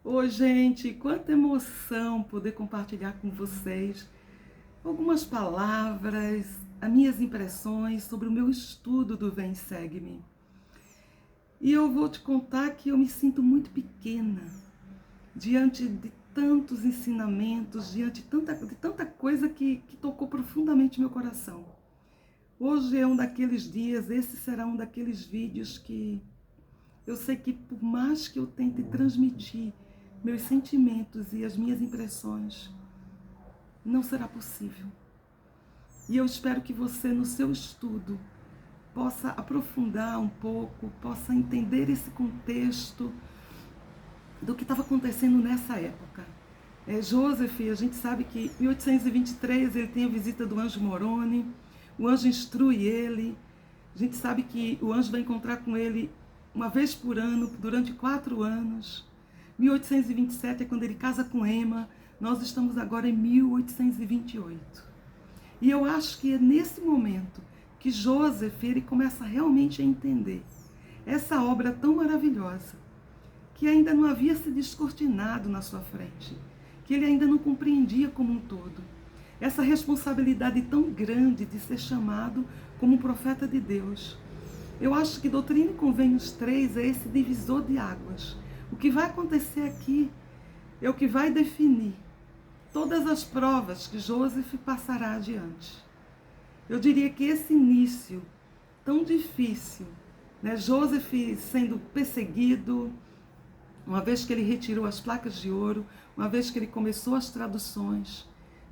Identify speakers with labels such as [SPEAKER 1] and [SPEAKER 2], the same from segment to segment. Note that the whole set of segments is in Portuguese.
[SPEAKER 1] Oi, gente, quanta emoção poder compartilhar com vocês algumas palavras, as minhas impressões sobre o meu estudo do Vem Segue-me. E eu vou te contar que eu me sinto muito pequena diante de tantos ensinamentos, diante de tanta coisa que tocou profundamente meu coração. Hoje é um daqueles dias, esse será um daqueles vídeos que eu sei que por mais que eu tente transmitir meus sentimentos e as minhas impressões, não será possível. E eu espero que você, no seu estudo, possa aprofundar um pouco, possa entender esse contexto do que estava acontecendo nessa época. Joseph, a gente sabe que em 1823 ele tem a visita do anjo Moroni, o anjo instrui ele, a gente sabe que o anjo vai encontrar com ele uma vez por ano, durante 4 anos. 1827 é quando ele casa com Emma, nós estamos agora em 1828. E eu acho que é nesse momento que Joseph ele começa realmente a entender essa obra tão maravilhosa, que ainda não havia se descortinado na sua frente, que ele ainda não compreendia como um todo. Essa responsabilidade tão grande de ser chamado como um profeta de Deus. Eu acho que Doutrina e Convênios 3 é esse divisor de águas. O que vai acontecer aqui é o que vai definir todas as provas que Joseph passará adiante. Eu diria que esse início tão difícil, Joseph sendo perseguido, uma vez que ele retirou as placas de ouro, uma vez que ele começou as traduções,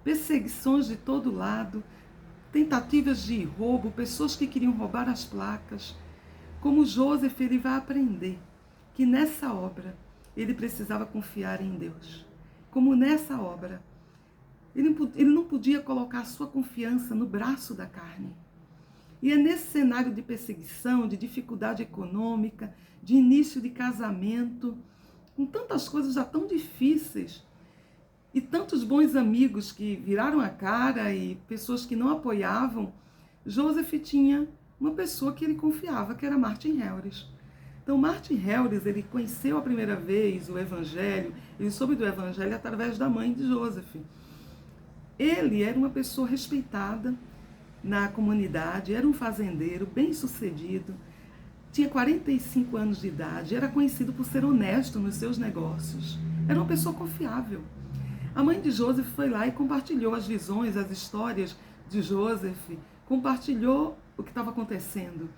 [SPEAKER 1] perseguições de todo lado, tentativas de roubo, pessoas que queriam roubar as placas. Como Joseph, ele vai aprender que nessa obra ele precisava confiar em Deus. Como nessa obra, ele não podia colocar a sua confiança no braço da carne. E é nesse cenário de perseguição, de dificuldade econômica, de início de casamento, com tantas coisas já tão difíceis, e tantos bons amigos que viraram a cara e pessoas que não apoiavam, Joseph tinha uma pessoa que ele confiava, que era Martin Helres. Então, Martin Helres, ele conheceu a primeira vez o Evangelho, ele soube do Evangelho através da mãe de Joseph. Ele era uma pessoa respeitada na comunidade, era um fazendeiro bem-sucedido, tinha 45 anos de idade, era conhecido por ser honesto nos seus negócios, era uma pessoa confiável. A mãe de Joseph foi lá e compartilhou as visões, as histórias de Joseph, compartilhou o que estava acontecendo.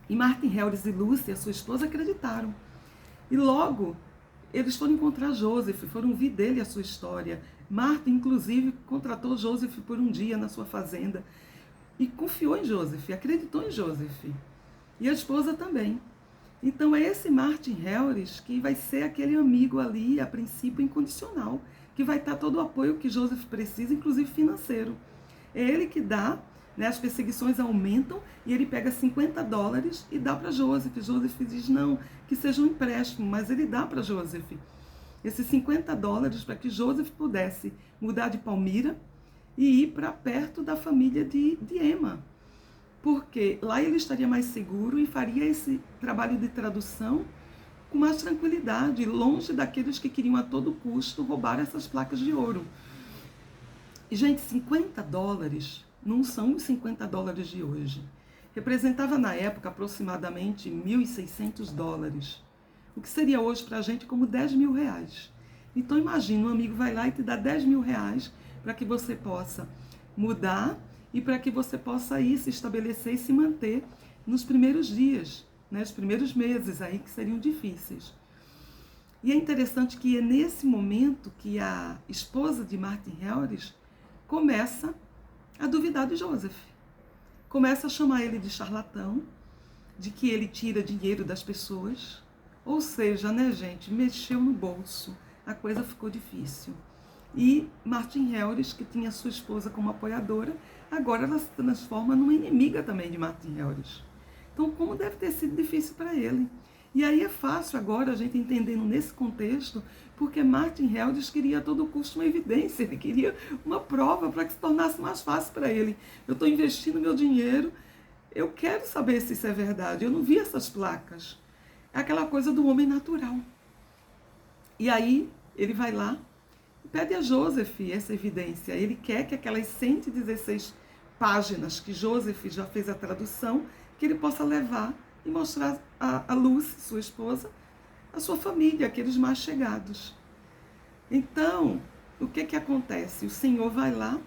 [SPEAKER 1] E Martin Helres e Lúcia, sua esposa, acreditaram. E logo, eles foram encontrar Joseph, foram ouvir dele a sua história. Martin, inclusive, contratou Joseph por um dia na sua fazenda. E confiou em Joseph, acreditou em Joseph. E a esposa também. Então é esse Martin Helres que vai ser aquele amigo ali, a princípio incondicional, que vai dar todo o apoio que Joseph precisa, inclusive financeiro. É ele que dá, as perseguições aumentam e ele pega $50 e dá para Joseph. Joseph diz não, que seja um empréstimo, mas ele dá para Joseph esses $50 para que Joseph pudesse mudar de Palmira e ir para perto da família de Emma. Porque lá ele estaria mais seguro e faria esse trabalho de tradução com mais tranquilidade, longe daqueles que queriam a todo custo roubar essas placas de ouro. E, gente, $50 não são os $50 de hoje. Representava na época aproximadamente $1.600, o que seria hoje para a gente como R$10.000. Então imagina, um amigo vai lá e te dá R$10.000 para que você possa mudar e para que você possa ir se estabelecer e se manter nos primeiros dias, os primeiros meses aí que seriam difíceis. E é interessante que é nesse momento que a esposa de Martin Helres começa a duvidar de Joseph. Começa a chamar ele de charlatão, de que ele tira dinheiro das pessoas. Ou seja, gente, mexeu no bolso, a coisa ficou difícil. E Martin Helres, que tinha sua esposa como apoiadora, agora ela se transforma numa inimiga também de Martin Helres. Então, como deve ter sido difícil para ele. E aí é fácil agora a gente entendendo nesse contexto, porque Martin Helres queria a todo custo uma evidência, ele queria uma prova para que se tornasse mais fácil para ele. Eu estou investindo meu dinheiro, eu quero saber se isso é verdade, eu não vi essas placas. É aquela coisa do homem natural. E aí ele vai lá e pede a Joseph essa evidência. Ele quer que aquelas 116 páginas que Joseph já fez a tradução, que ele possa levar e mostrar a Lucy, sua esposa, a sua família, aqueles mais chegados. Então, o que acontece? O Senhor vai lá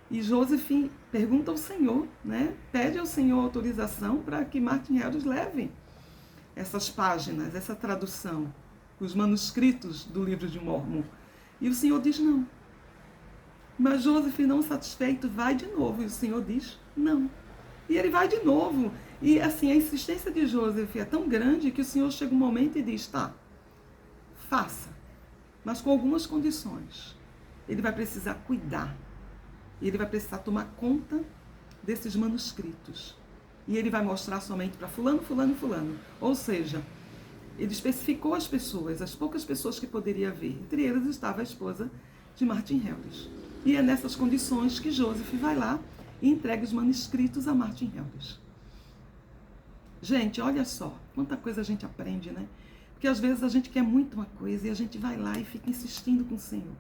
[SPEAKER 1] e Joseph pergunta ao Senhor, né? Pede ao Senhor autorização para que Martin Harris leve essas páginas, essa tradução, os manuscritos do livro de Mórmon. E o Senhor diz não. Mas Joseph, não satisfeito, vai de novo. E o Senhor diz não. E ele vai de novo. E assim, a insistência de Joseph é tão grande que o Senhor chega um momento e diz, tá, faça, mas com algumas condições. Ele vai precisar cuidar. E ele vai precisar tomar conta desses manuscritos. E ele vai mostrar somente para fulano, fulano, fulano. Ou seja, ele especificou as pessoas, as poucas pessoas que poderia ver. Entre elas estava a esposa de Martin Harris. E é nessas condições que Joseph vai lá e entrega os manuscritos a Martin Harris. Gente, olha só, quanta coisa a gente aprende, né? Porque às vezes a gente quer muito uma coisa e a gente vai lá e fica insistindo com o Senhor.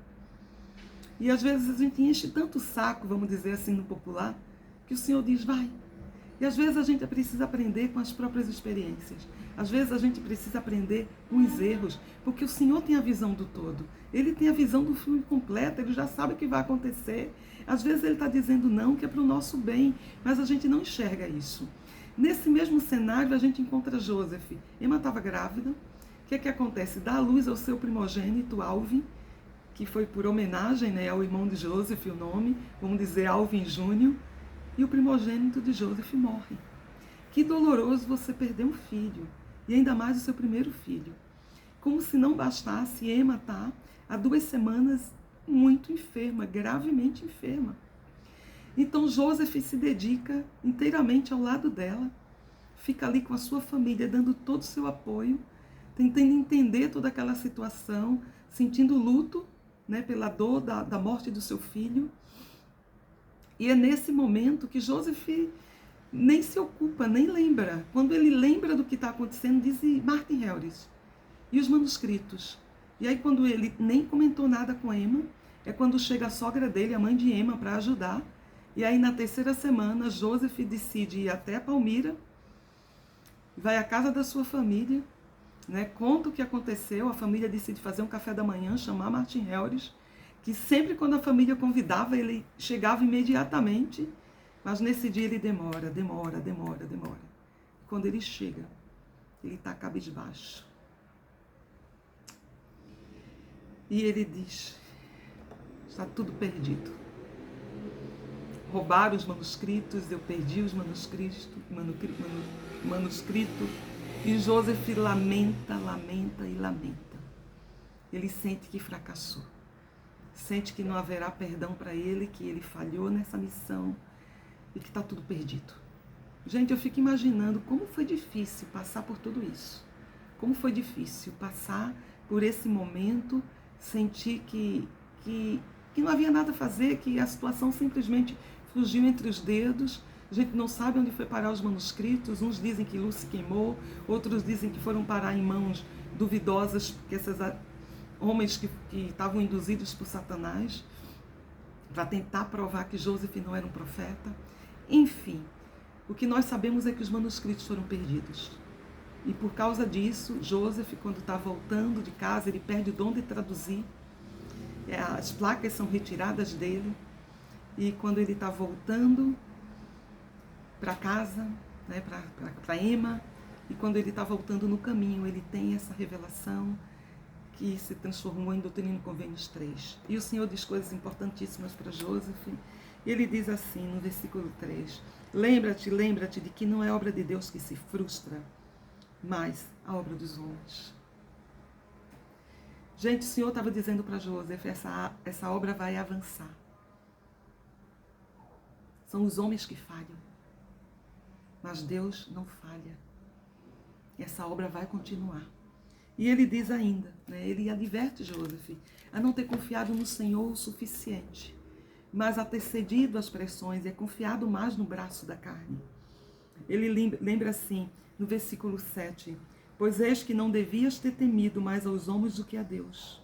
[SPEAKER 1] E às vezes a gente enche tanto o saco, vamos dizer assim no popular, que o Senhor diz, vai. E às vezes a gente precisa aprender com as próprias experiências. Às vezes a gente precisa aprender com os erros, porque o Senhor tem a visão do todo. Ele tem a visão do filme completo, ele já sabe o que vai acontecer. Às vezes ele está dizendo não, que é para o nosso bem, mas a gente não enxerga isso. Nesse mesmo cenário a gente encontra Joseph. Emma estava grávida. O que acontece? Dá à luz ao seu primogênito, Alvin, que foi por homenagem, né, ao irmão de Joseph, o nome, vamos dizer Alvin Júnior. E o primogênito de Joseph morre. Que doloroso você perder um filho, e ainda mais o seu primeiro filho. Como se não bastasse, Emma está há 2 semanas muito enferma, gravemente enferma. Então Joseph se dedica inteiramente ao lado dela, fica ali com a sua família, dando todo o seu apoio, tentando entender toda aquela situação, sentindo luto, né, pela dor da morte do seu filho. E é nesse momento que Joseph nem se ocupa, nem lembra. Quando ele lembra do que está acontecendo, diz Martin Harris. E os manuscritos. E aí quando ele nem comentou nada com Emma, é quando chega a sogra dele, a mãe de Emma, para ajudar. E aí na 3ª semana, Joseph decide ir até Palmira, vai à casa da sua família, né, conta o que aconteceu, a família decide fazer um café da manhã, chamar Martin Harris, que sempre quando a família convidava, ele chegava imediatamente, mas nesse dia ele demora. E quando ele chega, ele está cabisbaixo. E ele diz, está tudo perdido. Roubaram os manuscritos, eu perdi os manuscritos, e Joseph lamenta. Ele sente que fracassou. Sente que não haverá perdão para ele, que ele falhou nessa missão e que está tudo perdido. Gente, eu fico imaginando como foi difícil passar por tudo isso. Como foi difícil passar por esse momento, sentir que não havia nada a fazer, que a situação simplesmente fugiu entre os dedos. A gente não sabe onde foi parar os manuscritos. Uns dizem que Lucy queimou, outros dizem que foram parar em mãos duvidosas, porque esses homens que estavam induzidos por Satanás para tentar provar que Joseph não era um profeta. Enfim, o que nós sabemos é que os manuscritos foram perdidos. E por causa disso, Joseph, quando está voltando de casa, ele perde o dom de traduzir. As placas são retiradas dele. E quando ele está voltando para casa, né, para Emma, e quando ele está voltando no caminho, ele tem essa revelação que se transformou em Doutrina e Convênios 3. E o Senhor diz coisas importantíssimas para Joseph. Ele diz assim, no versículo 3, lembra-te de que não é obra de Deus que se frustra, mas a obra dos homens. Gente, o Senhor estava dizendo para Joseph, essa obra vai avançar. São os homens que falham, mas Deus não falha. Essa obra vai continuar. E ele diz ainda, né, ele adverte Joseph a não ter confiado no Senhor o suficiente, mas a ter cedido às pressões e a confiado mais no braço da carne. Ele lembra assim, no versículo 7, Pois eis que não devias ter temido mais aos homens do que a Deus,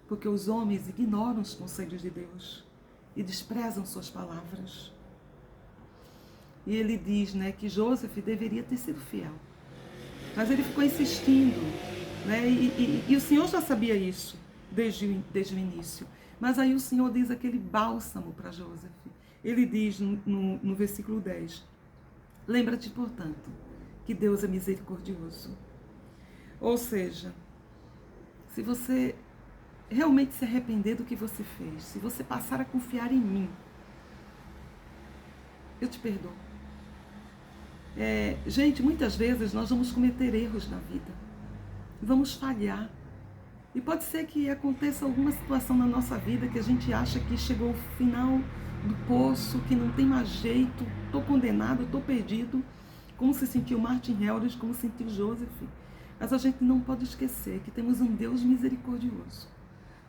[SPEAKER 1] porque os homens ignoram os conselhos de Deus e desprezam suas palavras. E ele diz, né, que Joseph deveria ter sido fiel, mas ele ficou insistindo, né, e o Senhor já sabia isso desde o início. Mas aí o Senhor diz aquele bálsamo para Joseph. Ele diz no versículo 10, lembra-te, portanto, que Deus é misericordioso. Ou seja, se você realmente se arrepender do que você fez, se você passar a confiar em mim, eu te perdoo. Gente, muitas vezes nós vamos cometer erros na vida, vamos falhar. E pode ser que aconteça alguma situação na nossa vida que a gente acha que chegou ao final do poço, que não tem mais jeito, estou condenado, estou perdido, como se sentiu Martin Helder, como se sentiu Joseph. Mas a gente não pode esquecer que temos um Deus misericordioso,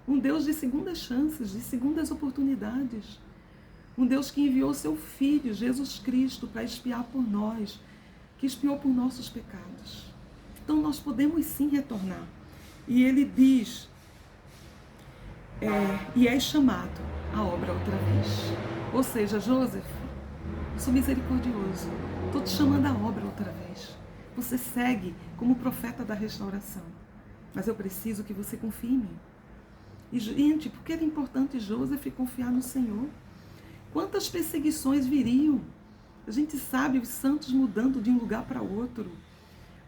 [SPEAKER 1] um Deus de segundas chances, de segundas oportunidades, um Deus que enviou seu Filho, Jesus Cristo, para expiar por nós, que expiou por nossos pecados. Então nós podemos sim retornar. E ele diz, e és chamado à obra outra vez. Ou seja, Joseph, eu sou misericordioso, estou te chamando à obra outra vez. Você segue como profeta da restauração, mas eu preciso que você confie em mim. E, gente, por que era importante Joseph confiar no Senhor? Quantas perseguições viriam? A gente sabe os santos mudando de um lugar para outro.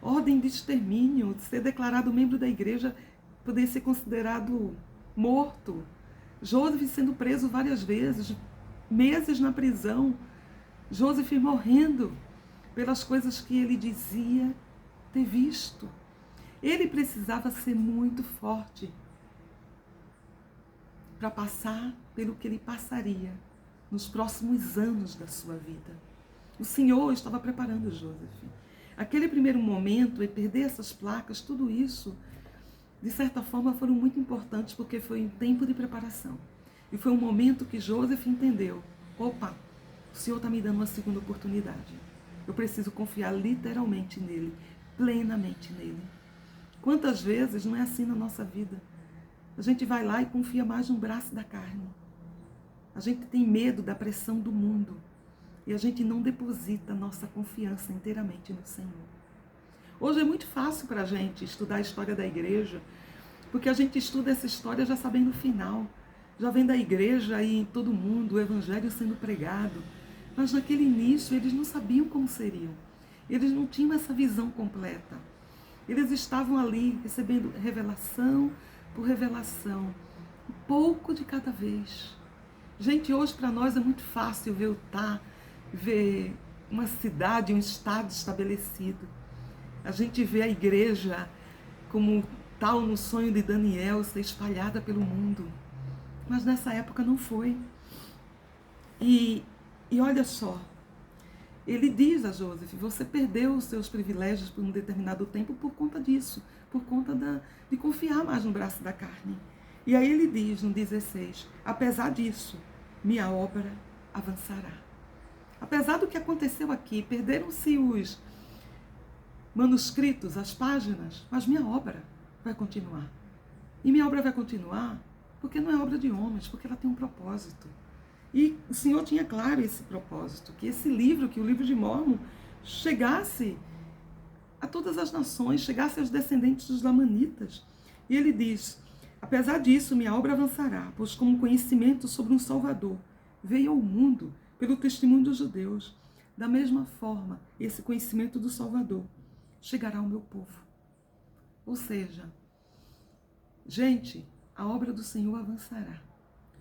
[SPEAKER 1] Ordem de extermínio, de ser declarado membro da igreja, poder ser considerado morto. Joseph sendo preso várias vezes, meses na prisão. Joseph morrendo pelas coisas que ele dizia ter visto. Ele precisava ser muito forte para passar pelo que ele passaria nos próximos anos da sua vida. O Senhor estava preparando Joseph. Aquele primeiro momento, e perder essas placas, tudo isso, de certa forma, foram muito importantes, porque foi um tempo de preparação. E foi um momento que Joseph entendeu, opa, o Senhor está me dando uma segunda oportunidade. Eu preciso confiar literalmente nele, plenamente nele. Quantas vezes não é assim na nossa vida? A gente vai lá e confia mais no braço da carne. A gente tem medo da pressão do mundo. E a gente não deposita nossa confiança inteiramente no Senhor. Hoje é muito fácil para a gente estudar a história da igreja, porque a gente estuda essa história já sabendo o final. Já vem da igreja e em todo mundo o evangelho sendo pregado. Mas naquele início eles não sabiam como seriam. Eles não tinham essa visão completa. Eles estavam ali recebendo revelação por revelação. Um pouco de cada vez. Gente, hoje para nós é muito fácil ver uma cidade, um estado estabelecido. A gente vê a igreja como tal no sonho de Daniel ser espalhada pelo mundo. Mas nessa época não foi. E olha só, ele diz a Joseph, você perdeu os seus privilégios por um determinado tempo por conta disso, por conta de confiar mais no braço da carne. E aí ele diz no 16, apesar disso, minha obra avançará. Apesar do que aconteceu aqui, perderam-se os manuscritos, as páginas, mas minha obra vai continuar. E minha obra vai continuar porque não é obra de homens, porque ela tem um propósito. E o Senhor tinha claro esse propósito, que esse livro, que o livro de Mórmon, chegasse a todas as nações, chegasse aos descendentes dos lamanitas. E ele diz, apesar disso, minha obra avançará, pois como conhecimento sobre um Salvador veio ao mundo pelo testemunho dos judeus. Da mesma forma, esse conhecimento do Salvador chegará ao meu povo. Ou seja, gente, a obra do Senhor avançará.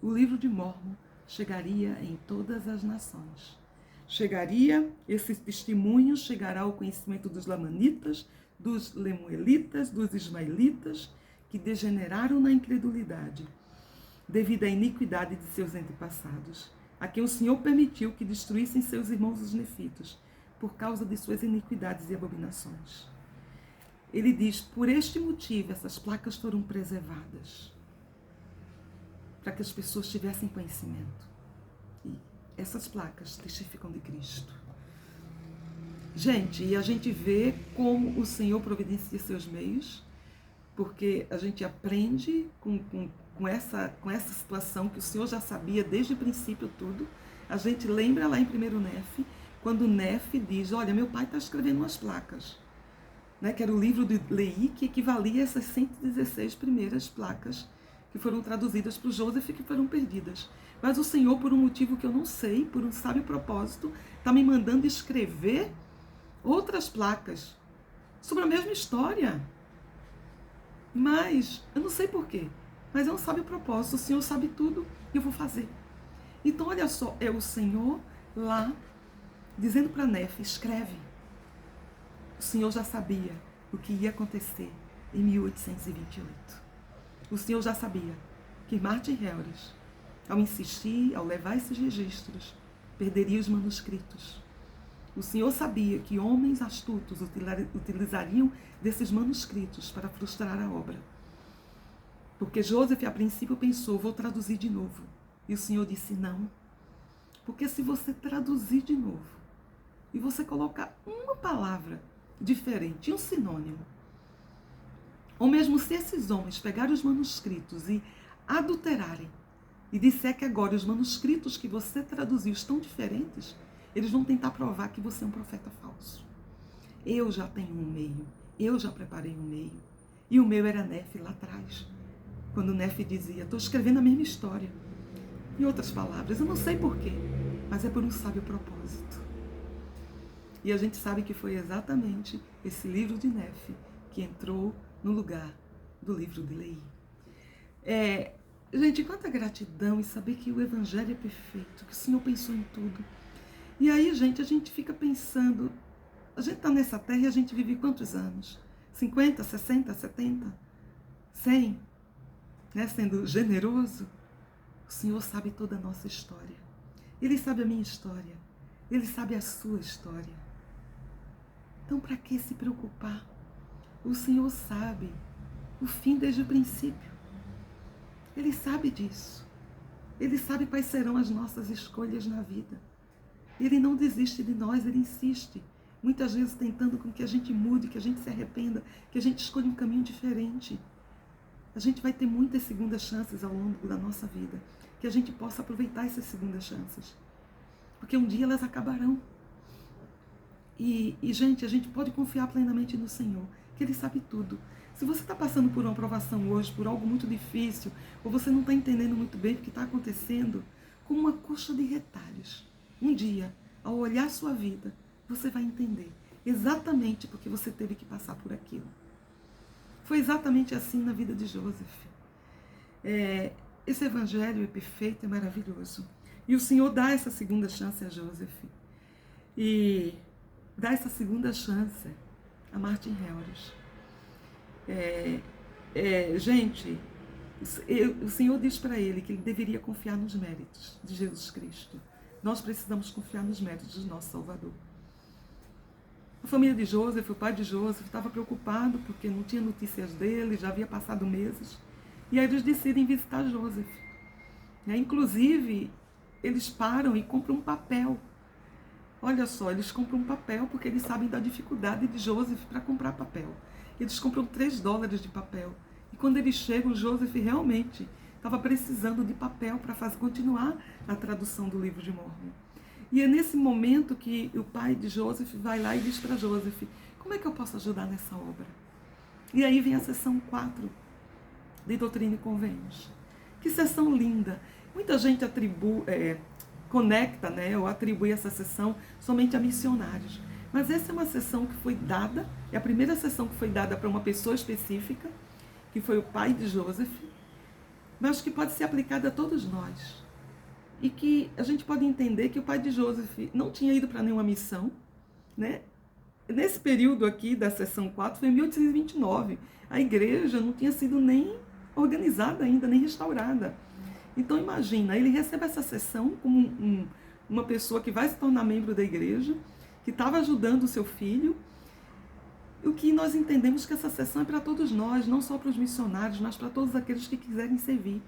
[SPEAKER 1] O livro de Mórmon chegaria em todas as nações. Chegaria, esse testemunho chegará ao conhecimento dos lamanitas, dos lemuelitas, dos ismaelitas, que degeneraram na incredulidade, devido à iniquidade de seus antepassados, a quem o Senhor permitiu que destruíssem seus irmãos os nefitos, por causa de suas iniquidades e abominações. Ele diz, por este motivo, essas placas foram preservadas, para que as pessoas tivessem conhecimento. E essas placas testificam de Cristo. Gente, e a gente vê como o Senhor providencia seus meios, porque a gente aprende com essa situação que o Senhor já sabia desde o princípio tudo. A gente lembra lá em 1º Nefe, quando Nefe diz, olha, meu pai está escrevendo umas placas, né, que era o livro de Leí, que equivalia a essas 116 primeiras placas que foram traduzidas para o Joseph e que foram perdidas. Mas o Senhor, por um motivo que eu não sei, por um sábio propósito, está me mandando escrever outras placas sobre a mesma história. Mas eu não sei porquê, mas é um sábio propósito. O Senhor sabe tudo e eu vou fazer. Então, olha só, é o Senhor lá dizendo para Nefe, escreve. O Senhor já sabia o que ia acontecer em 1828. O Senhor já sabia que Martin Helres, ao insistir, ao levar esses registros, perderia os manuscritos. O Senhor sabia que homens astutos utilizariam desses manuscritos para frustrar a obra. Porque Joseph, a princípio, pensou, vou traduzir de novo. E o Senhor disse, não. Porque se você traduzir de novo, e você colocar uma palavra diferente, um sinônimo, ou mesmo se esses homens pegarem os manuscritos e adulterarem, e disser que agora os manuscritos que você traduziu estão diferentes, eles vão tentar provar que você é um profeta falso. Eu já tenho um meio, eu já preparei um meio. E o meu era Nefe lá atrás, quando Nefe dizia, estou escrevendo a mesma história. Em outras palavras, eu não sei porquê, mas é por um sábio propósito. E a gente sabe que foi exatamente esse livro de Nefe que entrou no lugar do livro de Leí. Gente, quanta gratidão em saber que o Evangelho é perfeito, que o Senhor pensou em tudo. E aí, gente, a gente fica pensando, a gente está nessa terra e a gente vive quantos anos? 50, 60, 70, 100? Né? Sendo generoso, o Senhor sabe toda a nossa história. Ele sabe a minha história. Ele sabe a sua história. Então, para que se preocupar? O Senhor sabe o fim desde o princípio. Ele sabe disso. Ele sabe quais serão as nossas escolhas na vida. Ele não desiste de nós, ele insiste. Muitas vezes tentando com que a gente mude, que a gente se arrependa, que a gente escolha um caminho diferente. A gente vai ter muitas segundas chances ao longo da nossa vida. Que a gente possa aproveitar essas segundas chances. Porque um dia elas acabarão. E, gente, a gente pode confiar plenamente no Senhor, que Ele sabe tudo. Se você está passando por uma provação hoje, por algo muito difícil, ou você não está entendendo muito bem o que está acontecendo, com uma coxa de retalhos, um dia, ao olhar a sua vida, você vai entender exatamente porque você teve que passar por aquilo. Foi exatamente assim na vida de Joseph. Esse evangelho é perfeito, é maravilhoso. E o Senhor dá essa segunda chance a Joseph. E dá essa segunda chance a Martin Helres. Gente, o Senhor diz para ele que ele deveria confiar nos méritos de Jesus Cristo. Nós precisamos confiar nos méritos do nosso Salvador. A família de Joseph, o pai de Joseph, estava preocupado porque não tinha notícias dele, já havia passado meses. E aí eles decidem visitar Joseph. Inclusive, eles param e compram um papel. Olha só, eles compram um papel porque eles sabem da dificuldade de Joseph para comprar papel. Eles compram $3 de papel. E quando eles chegam, Joseph realmente estava precisando de papel para continuar a tradução do livro de Mórmon. E é nesse momento que o pai de Joseph vai lá e diz para Joseph, como é que eu posso ajudar nessa obra? E aí vem a seção 4 de Doutrina e Convênios. Que sessão linda! Muita gente conecta, ou atribui essa sessão somente a missionários. Mas essa é uma sessão que foi dada, é a primeira sessão que foi dada para uma pessoa específica, que foi o pai de Joseph, mas que pode ser aplicada a todos nós. E que a gente pode entender que o pai de Joseph não tinha ido para nenhuma missão, né? Nesse período aqui da sessão 4, foi em 1829. A igreja não tinha sido nem organizada ainda, nem restaurada. Então imagina, ele recebe essa sessão como uma pessoa que vai se tornar membro da igreja, que estava ajudando o seu filho. O que nós entendemos que essa sessão é para todos nós, não só para os missionários, mas para todos aqueles que quiserem servir.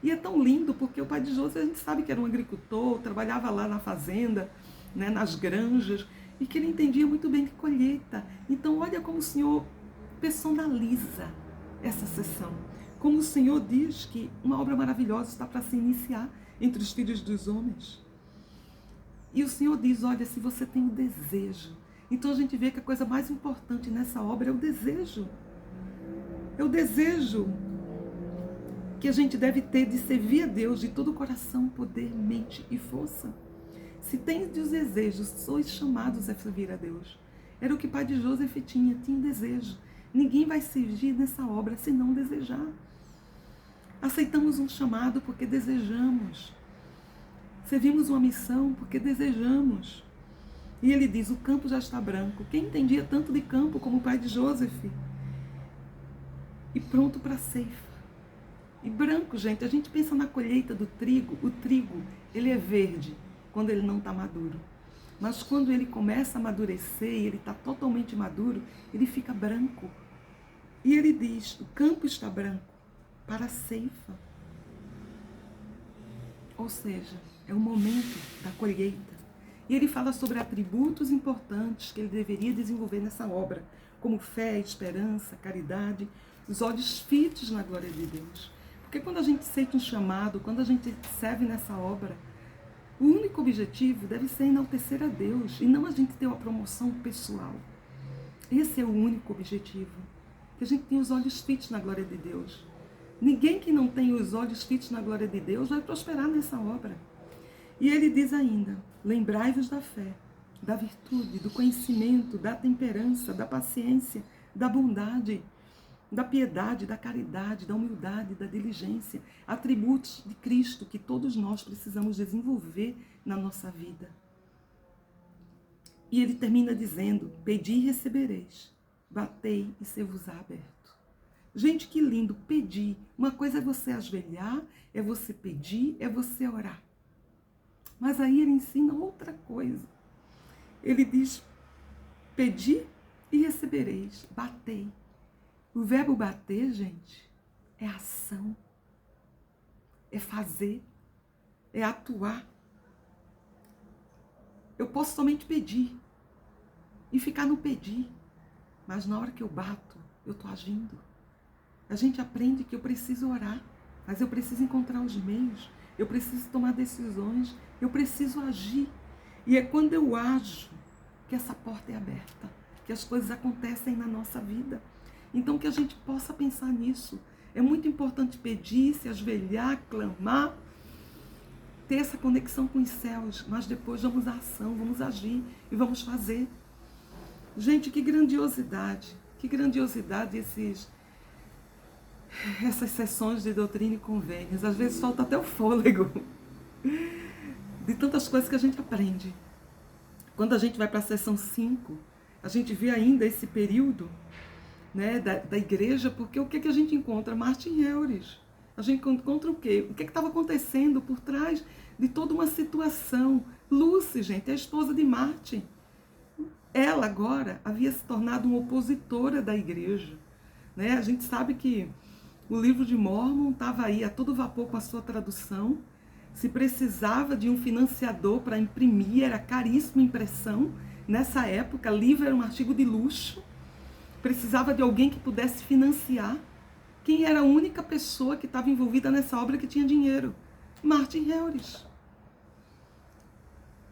[SPEAKER 1] E é tão lindo porque o pai de José, a gente sabe que era um agricultor, trabalhava lá na fazenda, nas granjas, e que ele entendia muito bem de colheita. Então olha como o Senhor personaliza essa sessão. Como o Senhor diz que uma obra maravilhosa está para se iniciar entre os filhos dos homens. E o Senhor diz, olha, se você tem o desejo. Então a gente vê que a coisa mais importante nessa obra é o desejo. É o desejo que a gente deve ter de servir a Deus de todo o coração, poder, mente e força. Se tens os desejos, sois chamados a servir a Deus. Era o que o pai de Joseph tinha desejo. Ninguém vai servir nessa obra se não desejar. Aceitamos um chamado porque desejamos. Servimos uma missão porque desejamos. E ele diz, o campo já está branco. Quem entendia tanto de campo como o pai de Joseph? E pronto para a ceifa. E branco, gente, a gente pensa na colheita do trigo. O trigo, ele é verde quando ele não está maduro. Mas quando ele começa a amadurecer e ele está totalmente maduro, ele fica branco. E ele diz, o campo está branco para a ceifa. Ou seja, é o momento da colheita. E ele fala sobre atributos importantes que ele deveria desenvolver nessa obra, como fé, esperança, caridade, os olhos fitos na glória de Deus. Porque quando a gente sente um chamado, quando a gente serve nessa obra, o único objetivo deve ser enaltecer a Deus e não a gente ter uma promoção pessoal. Esse é o único objetivo. Que a gente tenha os olhos fitos na glória de Deus. Ninguém que não tenha os olhos fitos na glória de Deus vai prosperar nessa obra. E ele diz ainda, lembrai-vos da fé, da virtude, do conhecimento, da temperança, da paciência, da bondade, da piedade, da caridade, da humildade, da diligência, atributos de Cristo que todos nós precisamos desenvolver na nossa vida. E ele termina dizendo, pedi e recebereis, batei e ser-vos-á aberto. Gente, que lindo, pedir. Uma coisa é você ajoelhar, é você pedir, é você orar. Mas aí ele ensina outra coisa. Ele diz, pedi e recebereis, batei. O verbo bater, gente, é ação, é fazer, é atuar. Eu posso somente pedir e ficar no pedir, mas na hora que eu bato, eu estou agindo. A gente aprende que eu preciso orar, mas eu preciso encontrar os meios, eu preciso tomar decisões, eu preciso agir. E é quando eu ajo que essa porta é aberta, que as coisas acontecem na nossa vida. Então que a gente possa pensar nisso. É muito importante pedir, se ajoelhar, clamar, ter essa conexão com os céus, mas depois vamos à ação, vamos agir e vamos fazer. Gente, que grandiosidade essas sessões de doutrina e convênios. Às vezes falta até o fôlego de tantas coisas que a gente aprende. Quando a gente vai para a sessão 5, a gente vê ainda esse período, né, da igreja, porque o que a gente encontra? Martin Helres. A gente encontra o quê? O que estava acontecendo por trás de toda uma situação? Lucy, gente, é a esposa de Martin. Ela agora havia se tornado uma opositora da igreja. Né? A gente sabe que o livro de Mórmon estava aí a todo vapor com a sua tradução. Se precisava de um financiador para imprimir, era caríssima impressão. Nessa época, livro era um artigo de luxo. Precisava de alguém que pudesse financiar. Quem era a única pessoa que estava envolvida nessa obra que tinha dinheiro? Martin Helres.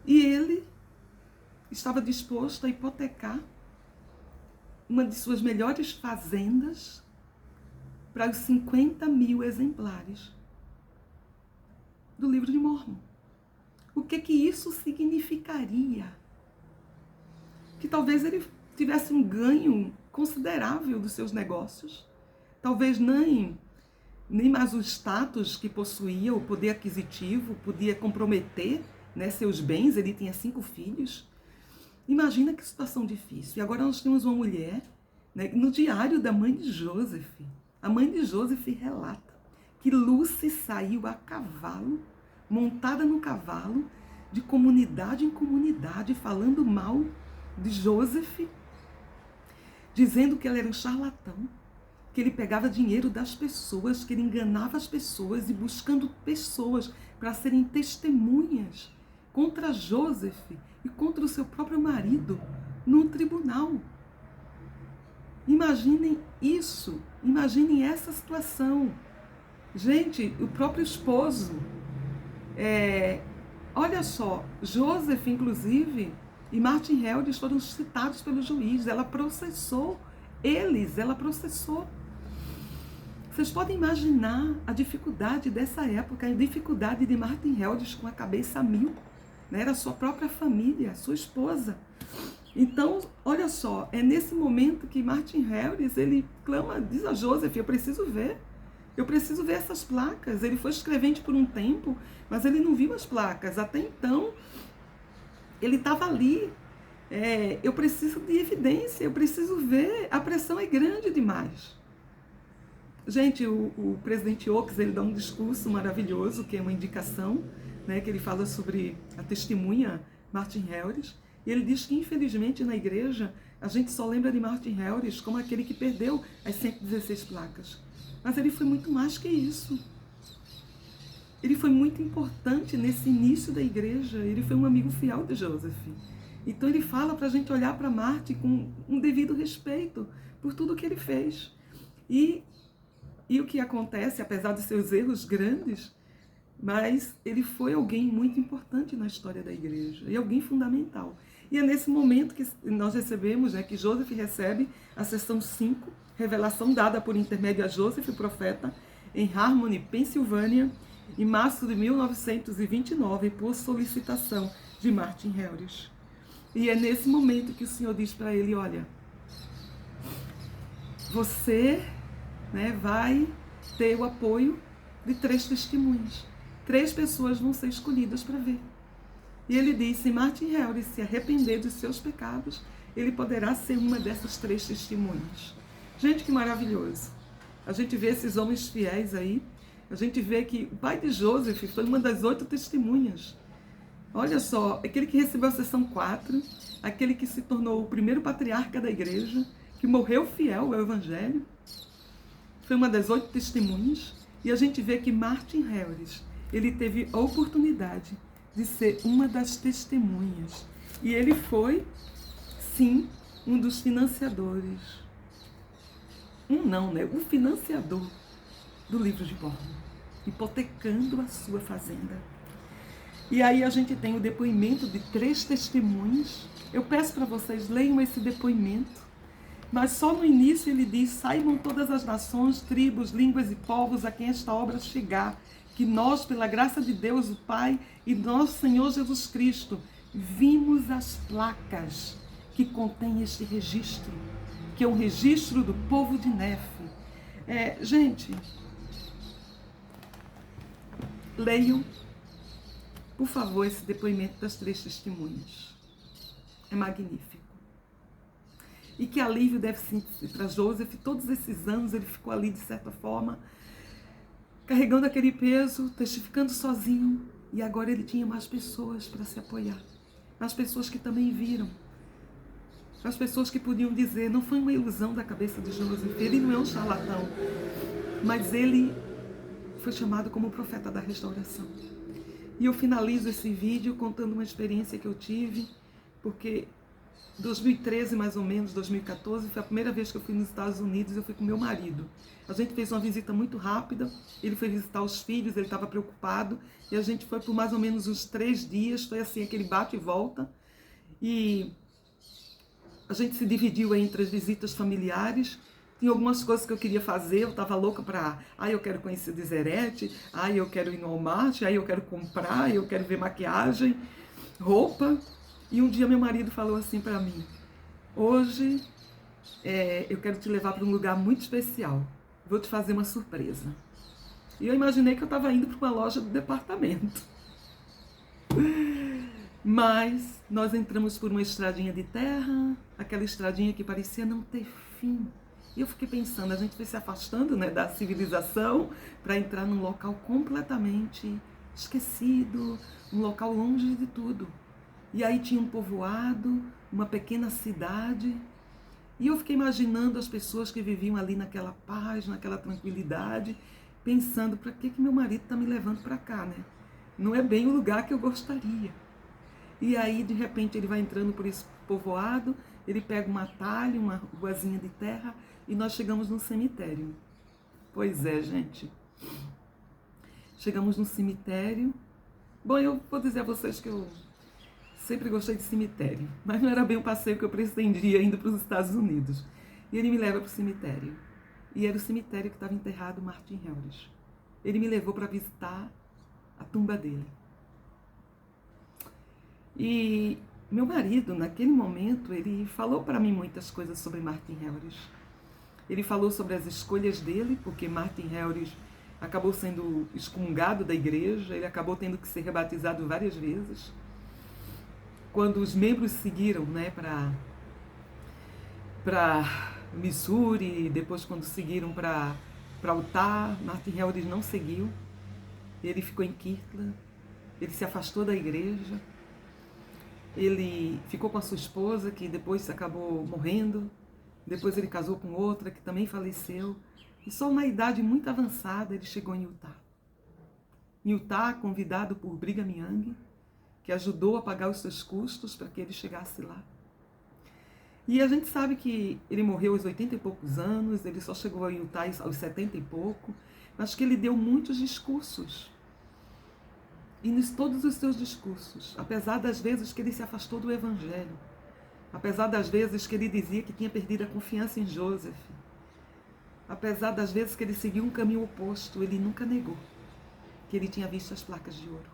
[SPEAKER 1] E ele estava disposto a hipotecar uma de suas melhores fazendas para os 50 mil exemplares do livro de Mórmon. O que isso significaria? Que talvez ele tivesse um ganho considerável dos seus negócios, talvez nem mais o status que possuía, o poder aquisitivo, podia comprometer, né, seus bens. Ele tinha 5 filhos. Imagina que situação difícil. E agora nós temos uma mulher, né, no diário da mãe de Joseph. A mãe de Joseph relata que Lucy saiu a cavalo, montada no cavalo, de comunidade em comunidade, falando mal de Joseph, dizendo que ele era um charlatão, que ele pegava dinheiro das pessoas, que ele enganava as pessoas e buscando pessoas para serem testemunhas contra Joseph e contra o seu próprio marido num tribunal. Imaginem isso, imaginem essa situação. Gente, o próprio esposo, olha só, Joseph, inclusive, e Martin Heldes foram citados pelo juiz, ela processou eles, ela processou. Vocês podem imaginar a dificuldade dessa época, a dificuldade de Martin Heldes com a cabeça a mil, né? Era a sua própria família, a sua esposa. Então, olha só, é nesse momento que Martin Heldes, ele clama, diz a Joseph, eu preciso ver essas placas. Ele foi escrevente por um tempo, mas ele não viu as placas. Até então, ele estava ali. Eu preciso de evidência, eu preciso ver, a pressão é grande demais. Gente, o presidente Oaks, ele dá um discurso maravilhoso, que é uma indicação, né, que ele fala sobre a testemunha Martin Heldes, e ele diz que, infelizmente, na igreja, a gente só lembra de Martin Heldes como aquele que perdeu as 116 placas. Mas ele foi muito mais que isso. Ele foi muito importante nesse início da igreja, ele foi um amigo fiel de Joseph. Então ele fala para a gente olhar para Martin com um devido respeito por tudo que ele fez. E o que acontece, apesar de seus erros grandes, mas ele foi alguém muito importante na história da igreja, e alguém fundamental. E é nesse momento que nós recebemos, que Joseph recebe a sessão 5, revelação dada por intermédio a Joseph, o profeta, em Harmony, Pensilvânia, em março de 1929, por solicitação de Martin Heldes. E é nesse momento que o Senhor diz para ele, olha, você vai ter o apoio de 3 testemunhas. 3 pessoas vão ser escolhidas para ver. E ele diz, se Martin Heldes se arrepender dos seus pecados, ele poderá ser uma dessas 3 testemunhas. Gente, que maravilhoso. A gente vê esses homens fiéis aí. A gente vê que o pai de Joseph foi uma das 8 testemunhas. Olha só, aquele que recebeu a sessão 4, aquele que se tornou o primeiro patriarca da igreja, que morreu fiel ao evangelho, foi uma das 8 testemunhas. E a gente vê que Martin Heldes, ele teve a oportunidade de ser uma das testemunhas. E ele foi, sim, um dos financiadores. O financiador do livro de Mormon, hipotecando a sua fazenda. E aí a gente tem o depoimento de 3 testemunhas. Eu peço para vocês, leiam esse depoimento. Mas só no início ele diz, saibam todas as nações, tribos, línguas e povos a quem esta obra chegar, que nós, pela graça de Deus, o Pai, e nosso Senhor Jesus Cristo, vimos as placas que contêm este registro, que é um registro do povo de Nefe. Gente, leiam, por favor, esse depoimento das 3 testemunhas. É magnífico. E que alívio deve ser para Joseph. Todos esses anos ele ficou ali, de certa forma, carregando aquele peso, testificando sozinho. E agora ele tinha mais pessoas para se apoiar. Mais pessoas que também viram. As pessoas que podiam dizer, não foi uma ilusão da cabeça de Joseph, ele não é um charlatão, mas ele foi chamado como profeta da restauração. E eu finalizo esse vídeo contando uma experiência que eu tive, porque 2013, mais ou menos, 2014, foi a primeira vez que eu fui nos Estados Unidos, eu fui com meu marido. A gente fez uma visita muito rápida, ele foi visitar os filhos, ele estava preocupado, e a gente foi por mais ou menos uns 3 dias, foi assim, aquele bate e volta, e a gente se dividiu entre as visitas familiares. Tinha algumas coisas que eu queria fazer, eu estava louca para, eu quero conhecer Deseret, eu quero ir no Walmart, eu quero comprar, eu quero ver maquiagem, roupa. E um dia meu marido falou assim para mim, hoje eu quero te levar para um lugar muito especial, vou te fazer uma surpresa. E eu imaginei que eu estava indo para uma loja do departamento. Mas nós entramos por uma estradinha de terra, aquela estradinha que parecia não ter fim. E eu fiquei pensando, a gente foi se afastando, da civilização para entrar num local completamente esquecido, um local longe de tudo. E aí tinha um povoado, uma pequena cidade, e eu fiquei imaginando as pessoas que viviam ali naquela paz, naquela tranquilidade, pensando, para que meu marido está me levando para cá, Não é bem o lugar que eu gostaria. E aí, de repente, ele vai entrando por esse povoado, ele pega um atalho, uma ruazinha de terra, e nós chegamos no cemitério. Pois é, gente. Chegamos no cemitério. Bom, eu vou dizer a vocês que eu sempre gostei de cemitério, mas não era bem o passeio que eu pretendia indo para os Estados Unidos. E ele me leva para o cemitério. E era o cemitério que estava enterrado Martin Helris. Ele me levou para visitar a tumba dele. E meu marido, naquele momento, ele falou para mim muitas coisas sobre Martin Helris. Ele falou sobre as escolhas dele, porque Martin Helris acabou sendo excomungado da igreja, ele acabou tendo que ser rebatizado várias vezes. Quando os membros seguiram, né, para Missouri, depois quando seguiram para Utah, Martin Helris não seguiu. Ele ficou em Kirtland, ele se afastou da igreja, ele ficou com a sua esposa, que depois acabou morrendo, depois ele casou com outra, que também faleceu, e só na idade muito avançada ele chegou em Utah. Em Utah, convidado por Brigham Young, que ajudou a pagar os seus custos para que ele chegasse lá. E a gente sabe que ele morreu aos 80 e poucos anos, ele só chegou a Utah aos 70 e pouco, mas que ele deu muitos discursos. E em todos os seus discursos, apesar das vezes que ele se afastou do Evangelho, apesar das vezes que ele dizia que tinha perdido a confiança em Joseph, apesar das vezes que ele seguiu um caminho oposto, ele nunca negou que ele tinha visto as placas de ouro.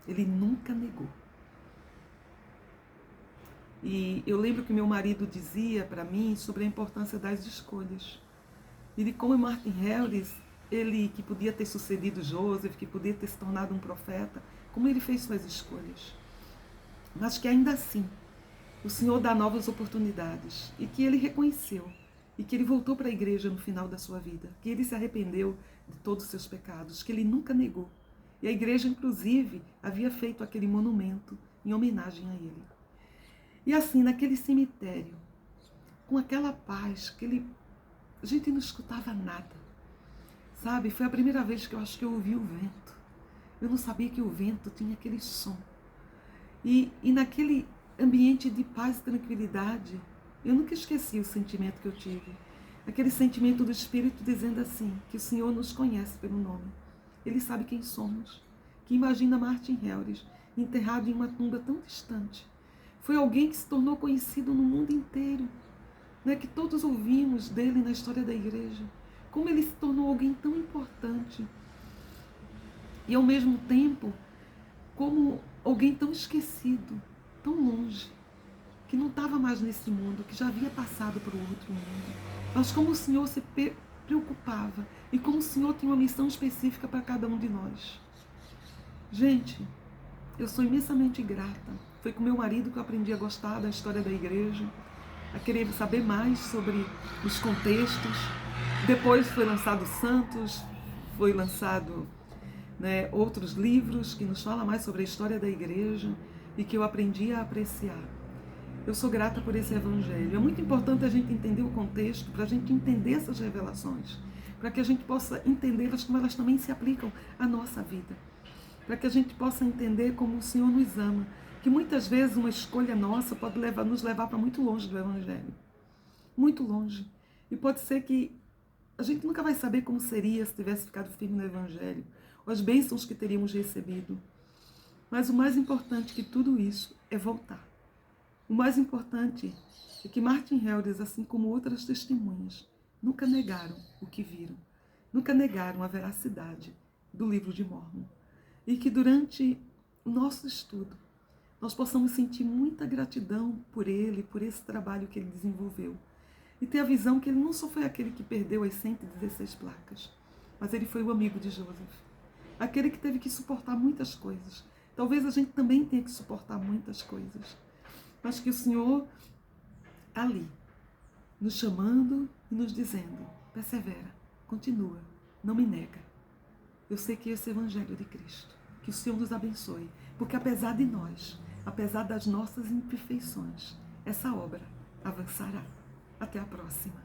[SPEAKER 1] Ele nunca negou. E eu lembro que meu marido dizia para mim sobre a importância das escolhas. E de como Martin Helris, ele que podia ter sucedido Joseph, que podia ter se tornado um profeta, como ele fez suas escolhas. Mas que ainda assim, o Senhor dá novas oportunidades. E que ele reconheceu. E que ele voltou para a igreja no final da sua vida. Que ele se arrependeu de todos os seus pecados. Que ele nunca negou. E a igreja, inclusive, havia feito aquele monumento em homenagem a ele. E assim, naquele cemitério, com aquela paz, a gente não escutava nada. Sabe, foi a primeira vez que eu acho que eu ouvi o vento. Eu não sabia que o vento tinha aquele som. E naquele ambiente de paz e tranquilidade, eu nunca esqueci o sentimento que eu tive. Aquele sentimento do Espírito dizendo assim, que o Senhor nos conhece pelo nome. Ele sabe quem somos. Que imagina Martin Helris enterrado em uma tumba tão distante. Foi alguém que se tornou conhecido no mundo inteiro, né? Que todos ouvimos dele na história da igreja. Como ele se tornou alguém tão importante. E ao mesmo tempo, como alguém tão esquecido, tão longe, que não estava mais nesse mundo, que já havia passado para o outro mundo. Mas como o Senhor se preocupava e como o Senhor tinha uma missão específica para cada um de nós. Gente, eu sou imensamente grata. Foi com meu marido que eu aprendi a gostar da história da igreja, a querer saber mais sobre os contextos. Depois foi lançado Santos, foi lançado, né, outros livros que nos falam mais sobre a história da igreja e que eu aprendi a apreciar. Eu sou grata por esse evangelho. É muito importante a gente entender o contexto, para a gente entender essas revelações, para que a gente possa entendê-las como elas também se aplicam à nossa vida, para que a gente possa entender como o Senhor nos ama, que muitas vezes uma escolha nossa pode nos levar para muito longe do evangelho, muito longe. E pode ser que a gente nunca vai saber como seria se tivesse ficado firme no evangelho, ou as bênçãos que teríamos recebido. Mas o mais importante que tudo isso é voltar. O mais importante é que Martin Helris, assim como outras testemunhas, nunca negaram o que viram, nunca negaram a veracidade do livro de Mórmon. E que durante o nosso estudo, nós possamos sentir muita gratidão por ele, por esse trabalho que ele desenvolveu. E ter a visão que ele não só foi aquele que perdeu as 116 placas, mas ele foi o amigo de Joseph. Aquele que teve que suportar muitas coisas. Talvez a gente também tenha que suportar muitas coisas. Mas que o Senhor está ali, nos chamando e nos dizendo, persevera, continua, não me nega. Eu sei que esse é o Evangelho de Cristo. Que o Senhor nos abençoe. Porque apesar de nós, apesar das nossas imperfeições, essa obra avançará. Até a próxima.